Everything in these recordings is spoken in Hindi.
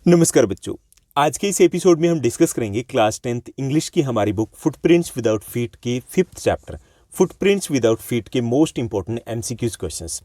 नमस्कार बच्चों। आज के इस एपिसोड में हम डिस्कस करेंगे क्लास 10th इंग्लिश की हमारी बुक फुटप्रिंट्स विदाउट फीट के 5th chapter footprints without feet के मोस्ट इंपॉर्टेंट एमसीक्यूज क्वेश्चंस।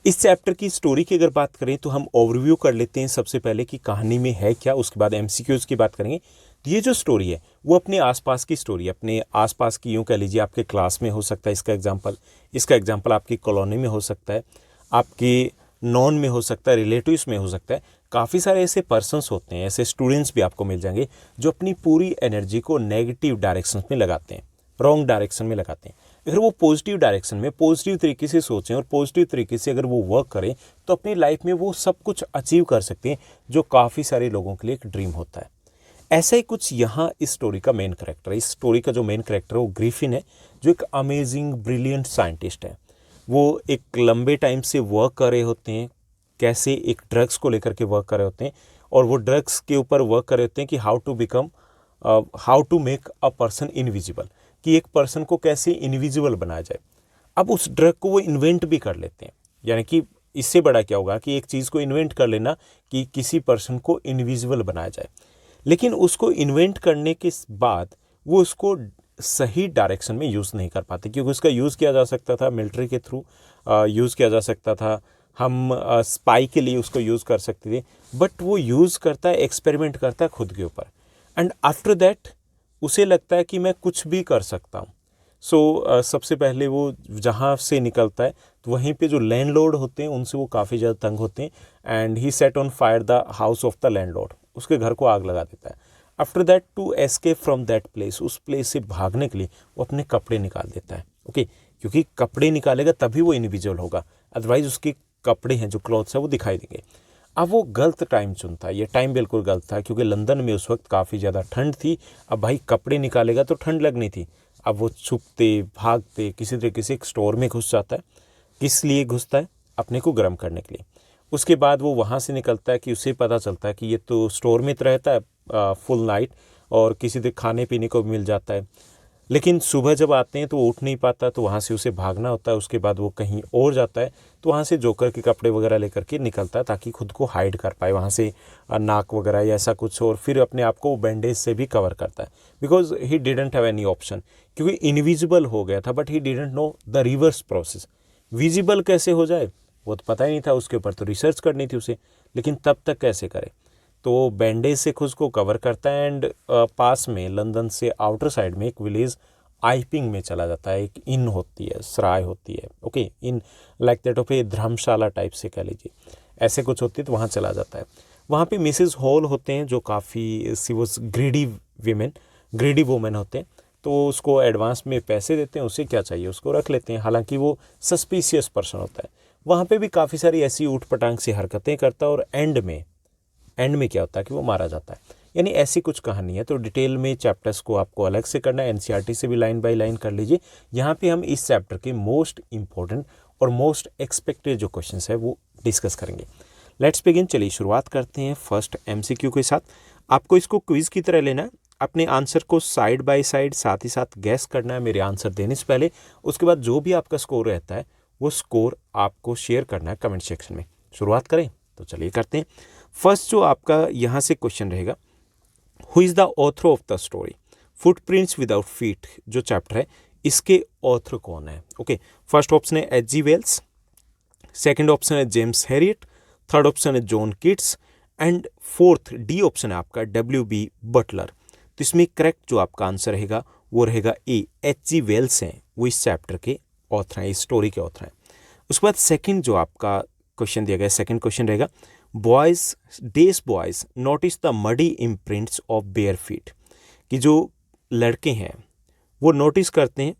इस चैप्टर की स्टोरी की अगर बात करें तो हम ओवरव्यू कर लेते हैं सबसे पहले कि कहानी में है क्या, उसके बाद एमसीक्यूज की बात करेंगे। ये जो स्टोरी है वो अपने आसपास की स्टोरी है, अपने आसपास की, यूँ कह लीजिए आपके क्लास में हो सकता है इसका एग्जाम्पल आपकी कॉलोनी में हो सकता है, आपके नॉन में हो सकता है, रिलेटिव्स में हो सकता है। काफ़ी सारे ऐसे पर्सन्स होते हैं, ऐसे स्टूडेंट्स भी आपको मिल जाएंगे जो अपनी पूरी एनर्जी को नेगेटिव डायरेक्शन में लगाते हैं, रॉन्ग डायरेक्शन में लगाते हैं। अगर वो पॉजिटिव डायरेक्शन में पॉजिटिव तरीके से सोचें और पॉजिटिव तरीके से अगर वो वर्क करें तो अपनी लाइफ में वो सब कुछ अचीव कर सकते हैं जो काफ़ी सारे लोगों के लिए एक ड्रीम होता है। ऐसा ही कुछ यहाँ इस स्टोरी का मेन कैरेक्टर है। इस स्टोरी का जो मेन कैरेक्टर है वो ग्रिफिन है, जो एक अमेजिंग ब्रिलियंट साइंटिस्ट है। वो एक लंबे टाइम से वर्क कर रहे होते हैं, कैसे एक ड्रग्स को लेकर के वर्क कर रहे होते हैं, और वो ड्रग्स के ऊपर वर्क कर रहे होते हैं कि how to make a person invisible, कि एक पर्सन को कैसे इनविजिबल बनाया जाए। अब उस ड्रग को वो इन्वेंट भी कर लेते हैं, यानी कि इससे बड़ा क्या होगा कि एक चीज़ को इन्वेंट कर लेना कि किसी पर्सन को इनविजिबल बनाया जाए। लेकिन उसको इन्वेंट करने के बाद वो उसको सही डायरेक्शन में यूज़ नहीं कर पाते, क्योंकि उसका यूज़ किया जा सकता था मिलिट्री के थ्रू, यूज़ किया जा सकता था, हम स्पाई के लिए उसको यूज़ कर सकते थे, बट वो यूज़ करता है, एक्सपेरिमेंट करता है खुद के ऊपर। एंड आफ्टर दैट उसे लगता है कि मैं कुछ भी कर सकता हूँ। सबसे पहले वो जहाँ से निकलता है तो वहीं पे जो लैंडलॉर्ड होते हैं उनसे वो काफ़ी ज़्यादा तंग होते हैं, and he set on fire the house of the landlord, उसके घर को आग लगा देता है। After that to escape from that place, उस प्लेस से भागने के लिए वो अपने कपड़े निकाल देता है। ओके, क्योंकि कपड़े निकालेगा तभी वो इनविजिबल होगा, अदरवाइज उसके कपड़े हैं जो क्लॉथ्स है वो दिखाई देंगे। अब वो गलत टाइम चुनता है, ये टाइम बिल्कुल गलत था, क्योंकि लंदन में उस वक्त काफ़ी ज़्यादा ठंड थी। अब भाई कपड़े निकालेगा तो ठंड लगनी थी। अब वो छुपते भागते किसी तरीके से एक स्टोर में घुस जाता है। किस लिए घुसता है? अपने को गर्म करने के लिए। उसके बाद वो वहाँ से निकलता है कि उसे पता चलता है कि ये तो स्टोर में तो रहता है फुल नाइट, और किसी दिन खाने पीने को भी मिल जाता है, लेकिन सुबह जब आते हैं तो वो उठ नहीं पाता, तो वहाँ से उसे भागना होता है। उसके बाद वो कहीं और जाता है, तो वहाँ से जोकर के कपड़े वगैरह लेकर के निकलता है ताकि खुद को हाइड कर पाए वहाँ से, नाक वगैरह या ऐसा कुछ, और फिर अपने आप को बैंडेज से भी कवर करता है, because he didn't have any option, क्योंकि इनविजिबल हो गया था, but he didn't know the reverse process. Visible कैसे हो जाए वो तो पता ही नहीं था, उसके ऊपर तो रिसर्च करनी थी उसे, लेकिन तब तक कैसे करे। तो बैंडेज से खुद को कवर करता है, एंड पास में लंदन से आउटर साइड में एक विलेज आइपिंग में चला जाता है। एक इन होती है, सराय होती है, okay, in like that of A Dharamshala type से कह लीजिए, ऐसे कुछ होती है, तो वहाँ चला जाता है। वहाँ पे मिसेस हॉल होते हैं जो काफ़ी सी वो ग्रीडी वुमेन होते हैं, तो उसको एडवांस में पैसे देते हैं, उसे क्या चाहिए उसको रख लेते हैं, हालांकि वो सस्पिशियस पर्सन होता है। वहाँ पे भी काफ़ी सारी ऐसी ऊट पटांग सी हरकतें करता है, और एंड में क्या होता है कि वो मारा जाता है। यानी ऐसी कुछ कहानी है। तो डिटेल में चैप्टर्स को आपको अलग से करना है, एनसीईआरटी से भी लाइन बाय लाइन कर लीजिए। यहाँ पे हम इस चैप्टर के मोस्ट इंपॉर्टेंट और मोस्ट एक्सपेक्टेड जो क्वेश्चंस है वो डिस्कस करेंगे। Let's begin. चलिए शुरुआत करते हैं फर्स्ट एमसीक्यू के साथ। आपको इसको क्विज की तरह लेना है, अपने आंसर को साइड बाय साइड साथ ही साथ गैस करना है मेरे आंसर देने से पहले। उसके बाद जो भी आपका स्कोर रहता है वो स्कोर आपको शेयर करना है कमेंट सेक्शन में। शुरुआत करें तो चलिए करते हैं। फर्स्ट जो आपका यहाँ से क्वेश्चन रहेगा, who is the author of the story footprints without feet, जो चैप्टर है इसके ऑथर कौन है। ओके, फर्स्ट ऑप्शन है एच.जी. वेल्स, सेकंड ऑप्शन है जेम्स हैरियट, थर्ड ऑप्शन है John Keats, and fourth D option है आपका डब्ल्यू.बी. बटलर। तो इसमें करेक्ट जो आपका आंसर रहेगा वो रहेगा ए, एच.जी. वेल्स हैं, वो इस चैप्टर के ऑथर हैं, इस स्टोरी के ऑथर हैं। उसके बाद सेकंड जो आपका क्वेश्चन दिया गया, सेकंड क्वेश्चन रहेगा, boys notice the muddy imprints of bare feet, कि जो लड़के हैं वो नोटिस करते हैं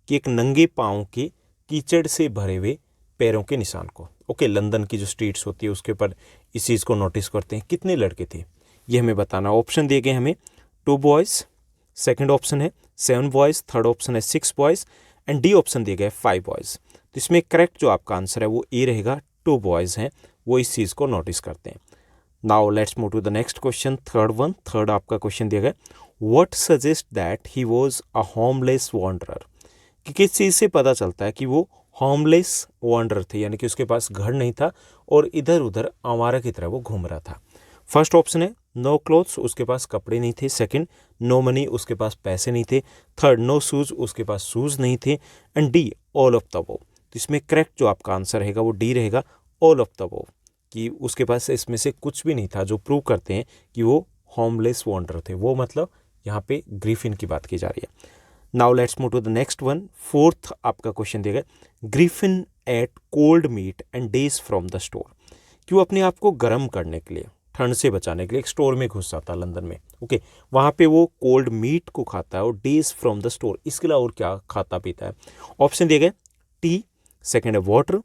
कि एक नंगे पाँव के कीचड़ से भरे हुए पैरों के निशान को। ओके, लंदन की जो स्ट्रीट्स होती है उसके ऊपर इस चीज़ को नोटिस करते हैं। कितने लड़के थे ये हमें बताना। ऑप्शन दिए गए हमें 2 बॉयज़, सेकंड ऑप्शन है 7 बॉयज़, थर्ड ऑप्शन है 6 बॉयज़, एंड डी ऑप्शन दिए गए 5 बॉयज़। तो इसमें करेक्ट जो आपका आंसर है वो ए रहेगा, 2 बॉयज़ हैं वो इस चीज़ को नोटिस करते हैं। Now let's move to the next question, third आपका क्वेश्चन दिया गया, what suggest that he was a homeless wanderer, कि किस चीज़ से पता चलता है कि वो होमलेस वॉन्डरर थे, यानी कि उसके पास घर नहीं था और इधर उधर आवारा की तरह वो घूम रहा था। फर्स्ट ऑप्शन है नो क्लोथ्स, उसके पास कपड़े नहीं थे। सेकंड, नो मनी, उसके पास पैसे नहीं थे। थर्ड, नो शूज़, उसके पास शूज़ नहीं थे। And D, all of the above. तो इसमें करेक्ट जो आपका आंसर रहेगा वो डी रहेगा, ऑल ऑफ द अबव, कि उसके पास इसमें से कुछ भी नहीं था, जो प्रूव करते हैं कि वो होमलेस वॉन्डर थे। वो मतलब यहाँ पे ग्रिफिन की बात की जा रही है। Now let's move to the next one. Fourth आपका क्वेश्चन दिया गया, Griffin ate cold meat and days from the store. कि वो अपने आप को गर्म करने के लिए, ठंड से बचाने के लिए एक स्टोर में घुस जाता है लंदन में। ओके, वहाँ पे वो कोल्ड मीट को खाता है और डेज फ्रॉम द स्टोर, इसके अलावा और क्या खाता पीता है। ऑप्शन दिए गए टी, सेकेंड है वाटर,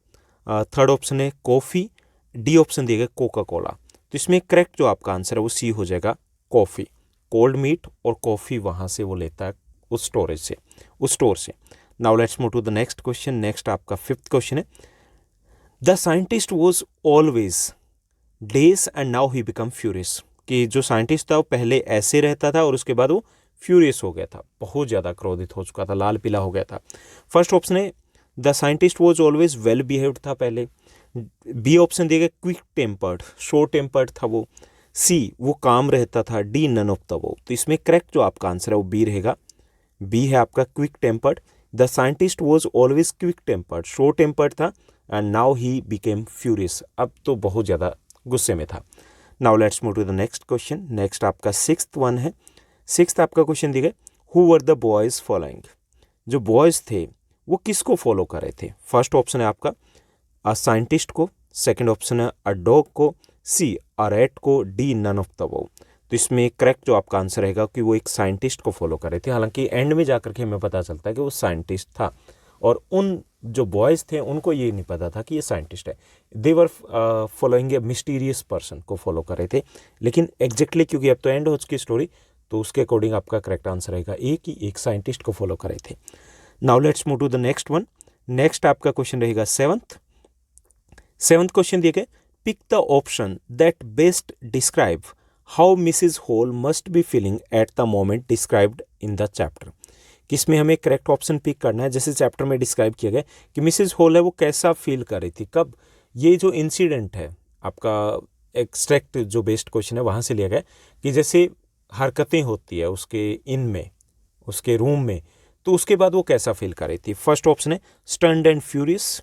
थर्ड ऑप्शन है कॉफ़ी, डी ऑप्शन दिए गए कोका कोला। तो इसमें करेक्ट जो आपका आंसर है वो सी हो जाएगा, कॉफ़ी। कोल्ड मीट और कॉफ़ी वहाँ से वो लेता है उस स्टोरेज से, उस स्टोर से। Now let's move to the next question. Next आपका फिफ्थ क्वेश्चन है, the scientist was always days and now he become furious. कि जो साइंटिस्ट था वो पहले ऐसे रहता था और उसके बाद वो फ्यूरियस हो गया था, बहुत ज़्यादा क्रोधित हो चुका था, लाल पीला हो गया था। फर्स्ट ऑप्शन है the scientist was always well behaved था पहले। बी ऑप्शन दिया गया क्विक टेम्पर्ड, शॉर्ट टेम्पर्ड था वो। सी, वो काम रहता था। D, none of the above. तो इसमें करेक्ट जो आपका आंसर है वो बी रहेगा, बी है आपका quick tempered. The scientist was always quick tempered, short tempered था, and now he became furious, अब तो बहुत ज़्यादा गुस्से में था। Now let's move to the next question. Next आपका सिक्स्थ वन है। सिक्स्थ आपका क्वेश्चन दिया गया, who were the boys following. जो बॉयज़ थे वो किसको फॉलो कर रहे थे। फर्स्ट ऑप्शन है आपका अ साइंटिस्ट को, सेकंड ऑप्शन है अ डॉग को, सी अ रैट को, D none of the above. तो इसमें करेक्ट जो आपका आंसर रहेगा कि वो एक साइंटिस्ट को फॉलो कर रहे थे। हालांकि एंड में जाकर के हमें पता चलता है कि वो साइंटिस्ट था, और उन जो बॉयज़ थे उनको ये नहीं पता था कि ये साइंटिस्ट है। They were following a mysterious person को फॉलो कर रहे थे। लेकिन एग्जैक्टली क्योंकि अब तो एंड हो चुकी स्टोरी, तो उसके अकॉर्डिंग आपका करेक्ट आंसर रहेगा ए, कि एक साइंटिस्ट को फॉलो कर रहे थे। Now let's move to the next one. Next आपका क्वेश्चन रहेगा सेवंथ क्वेश्चन दिए गए, pick the option that best describe how Mrs Hall must be feeling at the moment described in the chapter. किसमें हमें करेक्ट ऑप्शन पिक करना है। जैसे चैप्टर में डिस्क्राइब किया गया कि मिसिज होल है वो कैसा फील कर रही थी, कब। ये जो इंसिडेंट है आपका एक्सट्रैक्ट जो बेस्ट क्वेश्चन है वहाँ से लिया गया कि जैसे हरकतें होती है उसके में, उसके रूम में, तो उसके बाद वो कैसा फील कर रही थी। फर्स्ट ऑप्शन है स्टन्ड एंड फ्यूरियस,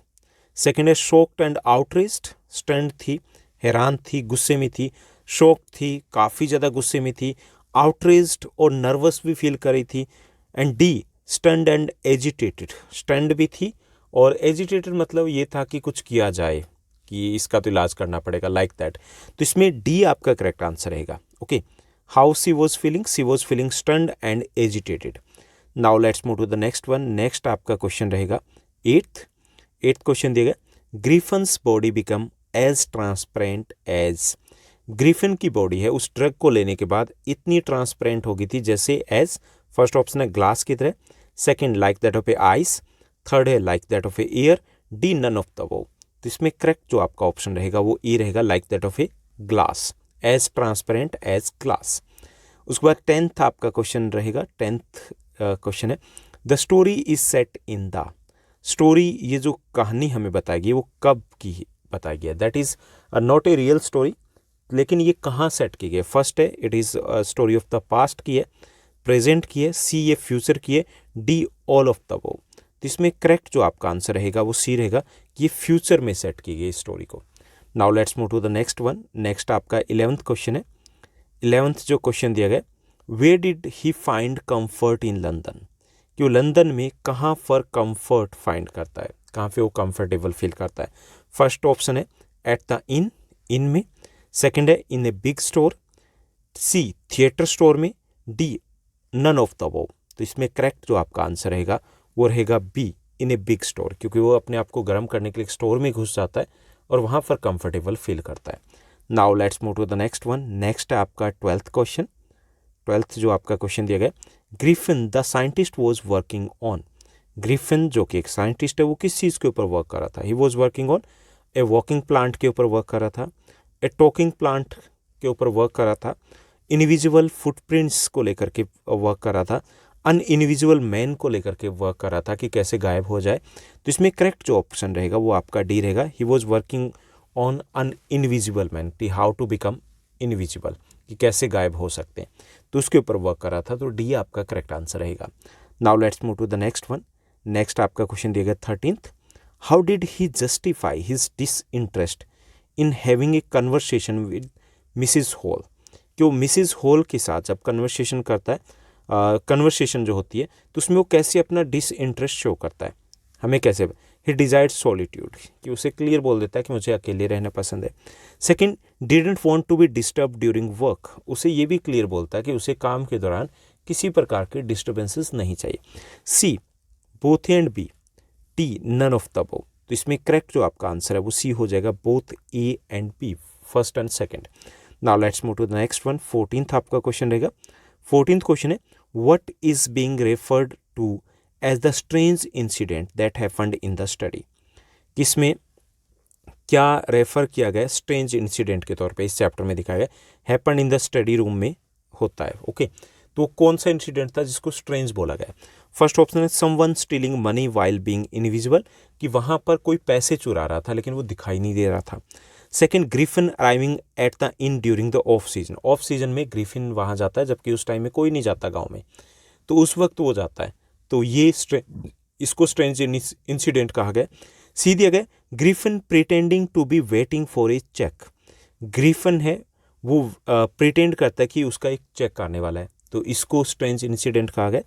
सेकेंड है शॉक्ड एंड आउटरेज्ड। स्टन्ड थी, हैरान थी, गुस्से में थी। शॉक थी, काफ़ी ज़्यादा गुस्से में थी। आउटरेज्ड और नर्वस भी फील कर रही थी। And D, stunned and agitated. Stunned भी थी और एजिटेटेड मतलब ये था कि कुछ किया जाए, कि इसका तो इलाज करना पड़ेगा, लाइक दैट। तो इसमें डी आपका करेक्ट आंसर रहेगा। Okay, how she was feeling stunned and agitated. Now let's move to the next one. Next आपका क्वेश्चन रहेगा एट्थ क्वेश्चन दिएगा, Griffin's body become as transparent as. Griffin की बॉडी है उस ड्रग को लेने के बाद इतनी ट्रांसपेरेंट हो गई थी जैसे एज। फर्स्ट ऑप्शन है ग्लास की तरह, second like that of a ice, third है like that of a air, d none of the above. तो इसमें करेक्ट जो आपका ऑप्शन रहेगा वो ई रहेगा, like that of a glass, as transparent as glass. उसके बाद टेंथ आपका क्वेश्चन रहेगा। टेंथ क्वेश्चन है, the story is set in the. Story, ये जो कहानी हमें बताएगी वो कब की बताएगी है, that is not a real story, लेकिन ये कहाँ सेट की गई है। फर्स्ट है it is story of the past की है, प्रेजेंट की है, सी ये फ्यूचर की है, D all of the above. तो इसमें करेक्ट जो आपका आंसर रहेगा वो सी रहेगा कि ये फ्यूचर में सेट की गई स्टोरी को। Now let's move to the next one. Next आपका 11th क्वेश्चन है। 11th जो क्वेश्चन दिया गया, where did he find comfort in London. कि वो लंदन में कहाँ पर कंफर्ट फाइंड करता है, कहाँ पे वो कंफर्टेबल फील करता है। फर्स्ट ऑप्शन है एट द इन में, सेकंड है in a big store, c theatre store में, d none of the above. तो इसमें करेक्ट जो आपका आंसर रहेगा वो रहेगा b, in a big store, क्योंकि वो अपने आप को गर्म करने के लिए स्टोर में घुस जाता है और वहाँ पर कंफर्टेबल फील करता है। Now let's move to the next one. Next है आपका 12th क्वेश्चन। 12th जो आपका क्वेश्चन दिया गया, Griffin the scientist was working on. Griffin जो कि एक साइंटिस्ट है वो किस चीज़ के ऊपर वर्क कर रहा था। ही was working on A walking plant के ऊपर वर्क कर रहा था, ए टॉकिंग प्लांट के ऊपर वर्क कर रहा था, इनविजिबल फुटप्रिंट्स को लेकर के वर्क कर रहा था, अनइनविजिबल मैन को लेकर के वर्क कर रहा था कि कैसे गायब हो जाए। तो इसमें करेक्ट जो ऑप्शन रहेगा वो आपका डी रहेगा, he was working on an invisible man, T how to become invisible, कि कैसे गायब हो सकते हैं, तो उसके ऊपर वर्क कर रहा था। तो डी आपका करेक्ट आंसर रहेगा। Now let's move to the next one. Next आपका क्वेश्चन दिया गया 13th, how did he justify his disinterest in having a conversation with Mrs Hall. कि वो मिसिज हॉल के साथ जब कन्वर्सेशन करता है, कन्वर्सेशन जो होती है, तो उसमें वो कैसे अपना डिसइंटरेस्ट शो करता है, हमें कैसे, ही डिजायर्ड सॉलिट्यूड, कि उसे क्लियर बोल देता है कि मुझे अकेले रहना पसंद है। Second, didn't want to be disturb during work, उसे ये भी क्लियर बोलता है कि उसे काम के दौरान किसी प्रकार के डिस्टर्बेंसेस नहीं चाहिए। C, both and b. D, none of the above. तो इसमें करेक्ट जो आपका आंसर है वो सी हो जाएगा, both A and B, first and second. Now let's move to the next one. 14th आपका क्वेश्चन रहेगा। 14th क्वेश्चन है, what is being referred to as the strange incident that happened in the study. किसमें क्या रेफर किया गया स्ट्रेंज इंसिडेंट के तौर पे, इस चैप्टर में दिखाया गया, happened in the study room में होता है। ओके, तो कौन सा इंसिडेंट था जिसको स्ट्रेंज बोला गया। फर्स्ट ऑप्शन है someone stealing money while being invisible, कि वहां पर कोई पैसे चुरा रहा था लेकिन वो दिखाई नहीं दे रहा था। Second, Griffin arriving at the in during the off season, of season में ग्रिफिन वहां जाता है जबकि उस टाइम में कोई नहीं जाता गाँव में, तो उस वक्त वो जाता है, तो ये इसको स्ट्रेंज इंसिडेंट कहा गया। सी दिया गया, Griffin pretending to be waiting for a cheque, Griffin है वो प्रिटेंड करता है कि उसका एक चेक आने वाला है, तो इसको स्ट्रेंज इंसिडेंट कहा गया।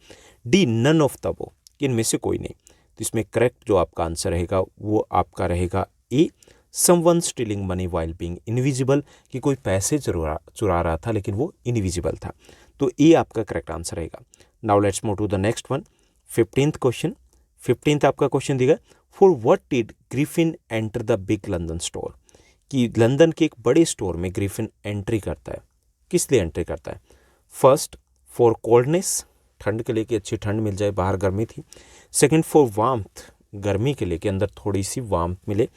D, none of the above, इनमें से कोई नहीं। तो इसमें करेक्ट जो आपका आंसर रहेगा वो आपका रहेगा a, someone stealing money while being invisible, कि कोई पैसे चुरा रहा था लेकिन वो इनविजिबल था, तो ए आपका करेक्ट आंसर रहेगा। Now let's move to the next one. 15th question. 15th आपका क्वेश्चन दिया, for what did Griffin enter the big London store, कि लंदन के एक बड़े स्टोर में ग्रिफिन एंट्री करता है, किस लिए एंट्री करता है। फर्स्ट, फॉर कोल्डनेस, ठंड के लिए कि अच्छी ठंड मिल जाए, बाहर गर्मी थी। सेकंड, फॉर वार्मथ, गर्मी के लिए कि अंदर थोड़ी सी वार्मथ मिले।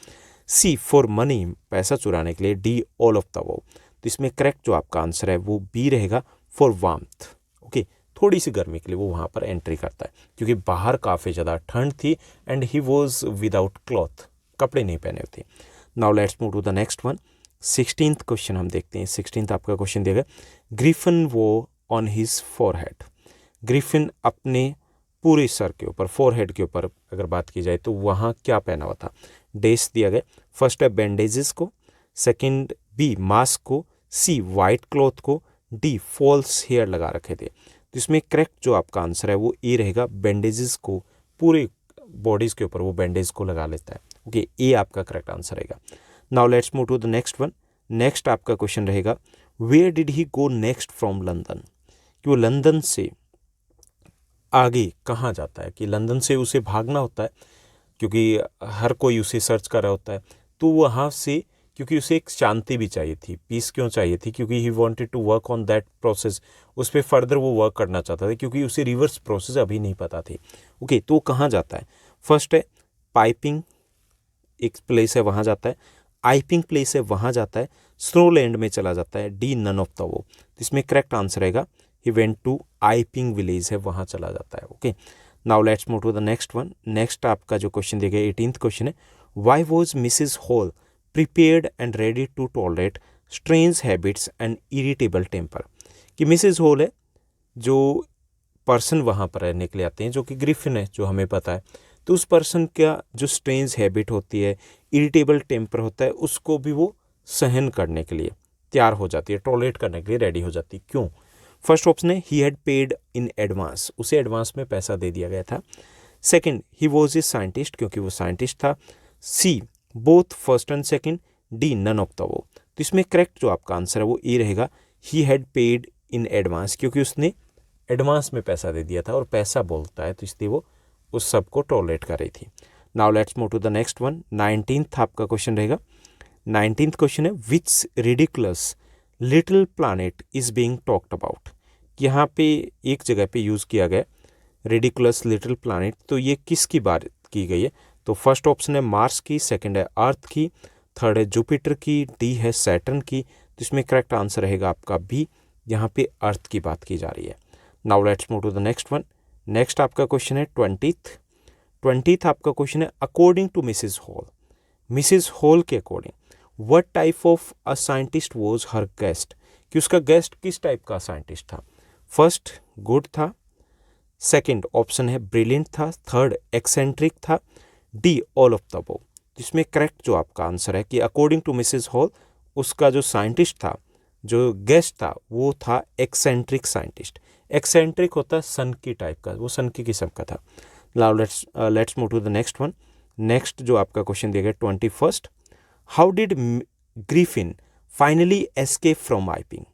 सी, फॉर मनी, पैसा चुराने के लिए। D, all of the above. तो इसमें करेक्ट जो आपका आंसर है वो बी रहेगा, फॉर वार्मथ। ओके, थोड़ी सी गर्मी के लिए वो वहाँ पर एंट्री करता है, क्योंकि बाहर काफ़ी ज़्यादा ठंड थी and he was without cloth, कपड़े नहीं पहने हुए थे। Now let's move to the next one. 16th question हम देखते हैं। 16th आपका क्वेश्चन दिया गया, ग्रिफिन वो ऑन हिज फोरहेड, ग्रिफिन अपने पूरे सर के ऊपर, फोरहेड के ऊपर अगर बात की जाए तो वहाँ क्या पहना हुआ था। डेज दिया गया, फर्स्ट है बैंडेजेस को, सेकंड बी मास्क को, सी वाइट क्लॉथ को, डी फॉल्स हेयर लगा रखे थे। तो इसमें करेक्ट जो आपका आंसर है वो ए रहेगा, बैंडेजेस को, पूरे बॉडीज के ऊपर वो बैंडेज को लगा लेता है। ओके, ए आपका करेक्ट आंसर रहेगा। Now let's move to the next one. Next आपका क्वेश्चन रहेगा, where did he go next from London, कि वो लंदन से आगे कहाँ जाता है, कि लंदन से उसे भागना होता है क्योंकि हर कोई उसे सर्च कर रहा होता है, तो वहाँ से, क्योंकि उसे एक शांति भी चाहिए थी, पीस क्यों चाहिए थी, क्योंकि he wanted to work on that process, उस पर फर्दर वो वर्क करना चाहता था, क्योंकि उसे रिवर्स प्रोसेस अभी नहीं पता थी। ओके, तो वो कहाँ जाता है। फर्स्ट है पाइपिंग, एक प्लेस है वहाँ जाता है, आइपिंग प्लेस है वहाँ जाता है, स्नोलैंड में चला जाता है। डी, नन ऑफ द वो। तो इसमें करेक्ट आंसर रहेगा, he went to Iping village है, वहाँ चला जाता है। Okay, now let's move to the next one. Next आपका जो क्वेश्चन दिया गया 18th क्वेश्चन है, why was Mrs Hall prepared and ready to tolerate strange habits and irritable temper, कि मिसिज हॉल है जो पर्सन वहाँ पर रहने के लिए आते हैं, जो कि ग्रिफिन है जो हमें पता है, तो उस पर्सन का जो स्ट्रेंज हैबिट होती है, इरिटेबल टेम्पर होता है, उसको भी वो सहन करने के लिए तैयार हो जाती है, टॉलरेट करने के लिए रेडी हो जाती है। क्यों। फर्स्ट ऑप्शन है he had paid in advance, उसे एडवांस में पैसा दे दिया गया था। Second, he was a scientist, क्योंकि वो साइंटिस्ट था। C, both first and second. D, none of the वो। तो इसमें करेक्ट जो आपका आंसर है वो ए रहेगा, ही हैड पेड इन एडवांस, क्योंकि उसने एडवांस में पैसा दे दिया था, और पैसा बोलता है तो इसलिए वो उस सब को टॉलरेट कर रही थी। Now let's move to the next one. 19th आपका क्वेश्चन रहेगा। 19th क्वेश्चन है, which ridiculous little planet is being talked about, यहाँ पे एक जगह पे यूज़ किया गया रिडिकुलस लिटिल प्लानट, तो ये किसकी बात की गई है। तो फर्स्ट ऑप्शन है मार्स की, सेकंड है अर्थ की, थर्ड है जुपिटर की, डी है सैटर्न की। तो इसमें करेक्ट आंसर रहेगा आपका बी, यहाँ पे अर्थ की बात की जा रही है। Now let's move to the next one. Next आपका क्वेश्चन है 20th आपका क्वेश्चन है, according to Mrs Hall, Mrs Hall के according what type of a scientist was her guest, कि उसका गेस्ट किस टाइप का साइंटिस्ट था। फर्स्ट गुड था, सेकंड ऑप्शन है ब्रिलियंट था, थर्ड एक्सेंट्रिक था, d all of the above. इसमें करेक्ट जो आपका आंसर है कि अकॉर्डिंग टू मिसेस हॉल उसका जो साइंटिस्ट था, जो गेस्ट था, वो था एक्सेंट्रिक साइंटिस्ट। एक्सेंट्रिक होता है सन की टाइप का, वो सन की किस्म का था। Now let's move to the next one. Next जो आपका क्वेश्चन दिया गया 21st, how did Griffin finally escape from Iping.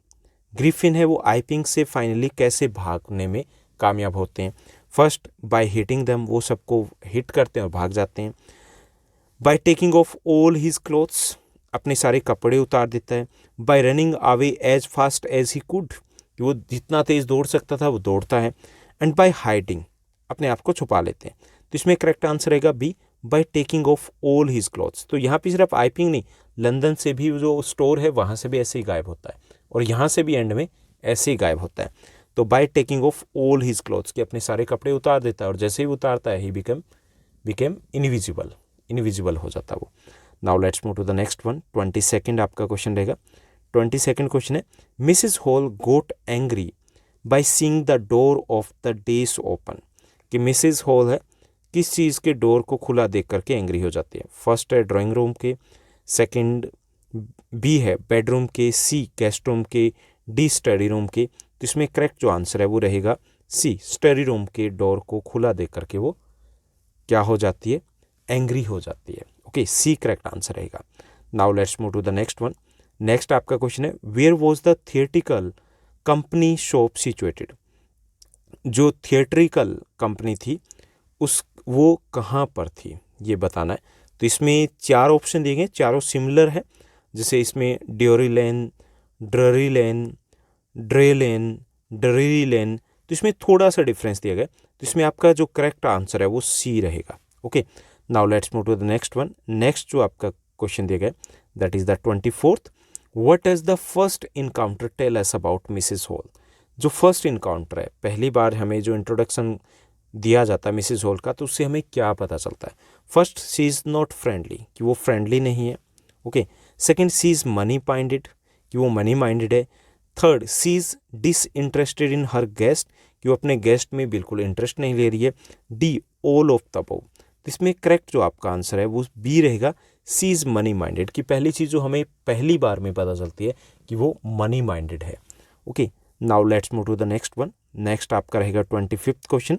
Griffin है वो आइपिंग से फाइनली कैसे भागने में कामयाब होते हैं। फर्स्ट बाय हिटिंग देम, वो सबको हिट करते हैं और भाग जाते हैं। By taking off all his clothes, अपने सारे कपड़े उतार देता है। By running away as fast as he could, वो जितना तेज दौड़ सकता था वो दौड़ता है। एंड बाय हाइडिंग, अपने आप को छुपा लेते हैं। तो इसमें करेक्ट आंसर रहेगा B, by taking off all his clothes. तो यहाँ पे सिर्फ आइपिंग नहीं, लंदन से भी जो स्टोर है वहाँ से भी ऐसे ही गायब होता है, और यहाँ से भी एंड में ऐसे ही गायब होता है। तो bye taking off all his clothes, कि अपने सारे कपड़े उतार देता है, और जैसे ही उतारता है ही बिकेम इनविजिबल हो जाता वो। Now let's move to the next one. 22nd आपका क्वेश्चन रहेगा। 22nd क्वेश्चन है, Mrs Hall got angry by seeing the door of the days open. कि मिसेस हॉल है किस चीज़ के डोर को खुला देख करके एंग्री हो जाती है। फर्स्ट है ड्राइंग रूम के, सेकंड बी है बेडरूम के, सी गेस्ट रूम के, डी स्टडी रूम के। तो इसमें करेक्ट जो आंसर है वो रहेगा सी, स्टडी रूम के डोर को खुला देख करके वो क्या हो जाती है, एंग्री हो जाती है। ओके, सी करेक्ट आंसर रहेगा। Now let's move to the next one. Next आपका क्वेश्चन है, where was the theatrical company shop situated. जो थिएट्रिकल कंपनी थी उस वो कहाँ पर थी ये बताना है। तो इसमें 4 ऑप्शन दिए गए, चारों सिमिलर है। जैसे इसमें ड्योरी लेन, ड्ररी लेन, ड्रे लेन, ड्ररी लेन। तो इसमें थोड़ा सा डिफरेंस दिया गया। तो इसमें आपका जो करेक्ट आंसर है वो सी रहेगा। Okay, now let's move to the next one. Next जो आपका क्वेश्चन दिया गया that is the 24th, what is the first encounter tell us about Mrs Hall. जो फर्स्ट इनकाउंटर है, पहली बार हमें जो इंट्रोडक्शन दिया जाता है मिसेस हॉल का, तो उससे हमें क्या पता चलता है। First, she is not friendly, कि वो फ्रेंडली नहीं है। Okay, second, she is money minded, कि वो मनी माइंडेड है। Third, she is disinterested in her guest, कि वो अपने गेस्ट में बिल्कुल इंटरेस्ट नहीं ले रही है। D all of the above. तो इसमें करेक्ट जो आपका आंसर है वो बी रहेगा, सी इज़ मनी माइंडेड। की पहली चीज़ जो हमें पहली बार में पता चलती है कि वो मनी माइंडेड है। Okay, now let's move to the next one. Next आपका रहेगा 25th question,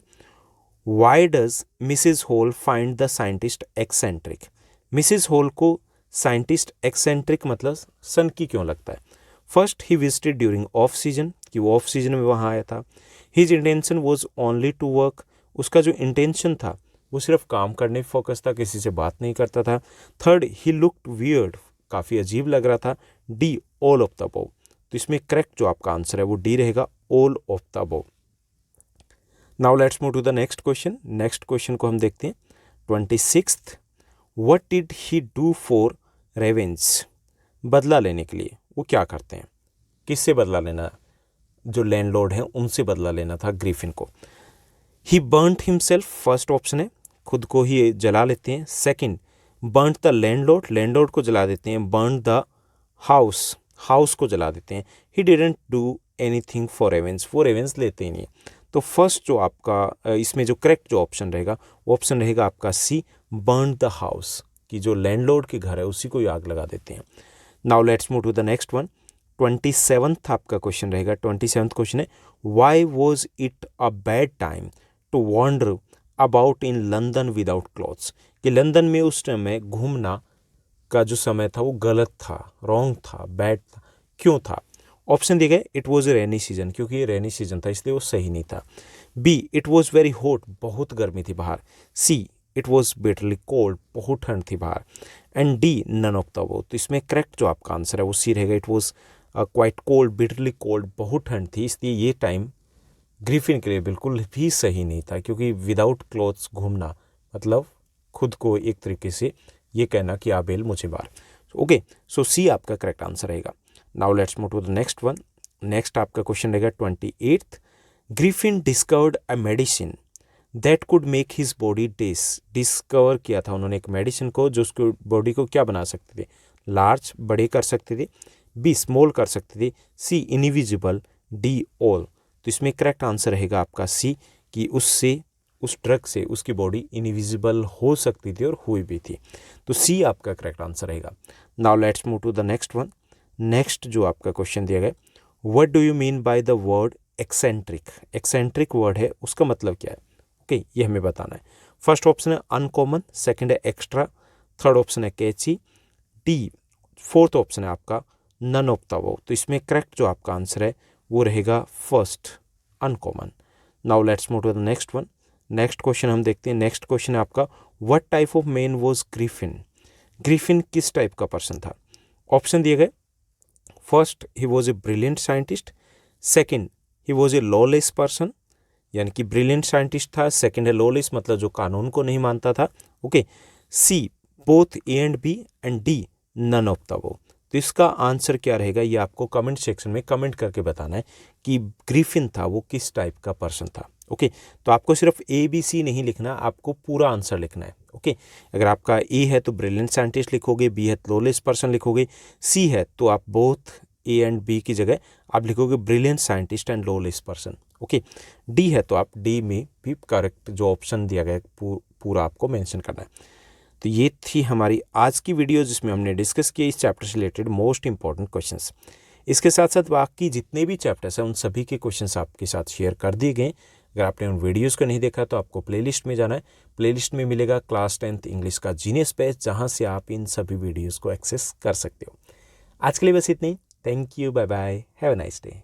why does Mrs Hall find the scientist eccentric. Mrs Hall को साइंटिस्ट एक्सेंट्रिक मतलब सन की क्यों लगता है। First, he visited during off season, कि वो ऑफ सीजन में वहाँ आया था। His intention was only to work, उसका जो इंटेंशन था वो सिर्फ काम करने पर फोकस था, किसी से बात नहीं करता था। थर्ड, ही लुक्ड वियर्ड, काफ़ी अजीब लग रहा था। D all of the above. तो इसमें करेक्ट जो आपका आंसर है वो डी रहेगा, all of the above. Now let's move to the next question. Next question को हम देखते हैं 26th, what did he do for revenge. बदला लेने के लिए वो क्या करते हैं, किससे बदला लेना, जो लैंडलॉर्ड हैं उनसे बदला लेना था ग्रिफिन को। ही बर्न्ट हिमसेल्फ, फर्स्ट ऑप्शन है, खुद को ही जला लेते हैं। Second, burnt the landlord, landlord को जला देते हैं। बर्न द हाउस, हाउस को जला देते हैं। He didn't do anything for revenge, वो रेवेंज लेते ही नहीं। तो फर्स्ट जो आपका इसमें जो करेक्ट जो ऑप्शन रहेगा वो ऑप्शन रहेगा आपका सी, बर्न द हाउस, कि जो लैंडलॉर्ड के घर है उसी को ही आग लगा देते हैं। Now let's move to the next one. 27th आपका क्वेश्चन रहेगा। 27th क्वेश्चन है, why was it a bad time to wander about in London without clothes. कि लंदन में उस टाइम में घूमना का जो समय था वो गलत था, रॉन्ग था, बैड था, क्यों था। ऑप्शन दिए गए, it was a rainy season, क्योंकि ये रेनी सीजन था इसलिए वो सही नहीं था। B, it was very hot, बहुत गर्मी थी बाहर। C, it was bitterly cold, बहुत ठंड थी बाहर। And D, none of the above. तो इसमें करेक्ट जो आपका आंसर है वो सी रहेगा, it was quite cold, bitterly cold, बहुत ठंड थी, इसलिए ये टाइम ग्रिफिन के लिए बिल्कुल भी सही नहीं था। क्योंकि विदाउट क्लॉथ्स घूमना मतलब खुद को एक तरीके से ये कहना कि आबेल मुझे मार। ओके, सो सी आपका करेक्ट आंसर रहेगा। Now let's move to the next one. Next आपका क्वेश्चन रहेगा 28th, Griffin discovered a medicine that could make his body discover किया था उन्होंने एक मेडिसिन को जो उसको बॉडी को क्या बना सकते थे, लार्ज, बड़े कर सकते थे। बी स्मॉल कर सकते थे, सी इनविजिबल, डी ऑल। तो इसमें करेक्ट आंसर रहेगा आपका सी, कि उससे उस ड्रग से उसकी बॉडी इनविजिबल हो सकती थी और हुई भी थी। तो सी आपका करेक्ट आंसर रहेगा। Now let's move to the next one. Next जो आपका क्वेश्चन दिया गया, what do you mean by the word eccentric. Eccentric word है, उसका मतलब क्या है, ओके ये हमें बताना है। फर्स्ट ऑप्शन है अनकॉमन, सेकंड है एक्स्ट्रा, थर्ड ऑप्शन है कैची, डी फोर्थ ऑप्शन है आपका नन ऑफ द अबव। तो इसमें करेक्ट जो आपका आंसर है वो रहेगा first, uncommon. Now let's move to the next one. Next question हम देखते हैं। नेक्स्ट क्वेश्चन है आपका, what type of man was Griffin. Griffin किस टाइप का पर्सन था। ऑप्शन दिए गए, first he was a brilliant scientist, second he was a lawless person, यानी कि ब्रिलियंट साइंटिस्ट था, सेकेंड है लॉलेस मतलब जो कानून को नहीं मानता था, okay, C both A and B, and D none of the above. तो इसका आंसर क्या रहेगा ये आपको कमेंट सेक्शन में कमेंट करके बताना है कि ग्रिफिन था वो किस टाइप का पर्सन था, ओके। तो आपको सिर्फ ए बी सी नहीं लिखना, आपको पूरा आंसर लिखना है, ओके। अगर आपका ए है तो ब्रिलियंट साइंटिस्ट लिखोगे, बी है तो लॉलेस पर्सन लिखोगे, सी है तो आप बोथ ए एंड बी की जगह आप लिखोगे brilliant scientist and lawless person, okay. D है तो आप डी में भी करेक्ट जो ऑप्शन दिया गया पूरा आपको मेंशन करना है। तो ये थी हमारी आज की वीडियो जिसमें हमने डिस्कस किया इस चैप्टर से रिलेटेड मोस्ट इंपॉर्टेंट क्वेश्चंस। इसके साथ साथ बाकी जितने भी चैप्टर्स हैं उन सभी के क्वेश्चंस आपके साथ शेयर कर दिए गए। अगर आपने उन वीडियोस को नहीं देखा तो आपको प्लेलिस्ट में जाना है। प्लेलिस्ट में मिलेगा क्लास 10th इंग्लिश का जीनियस पेज, जहाँ से आप इन सभी वीडियोज़ को एक्सेस कर सकते हो। आज के लिए बस इतनी। Thank you, bye bye, have a nice day.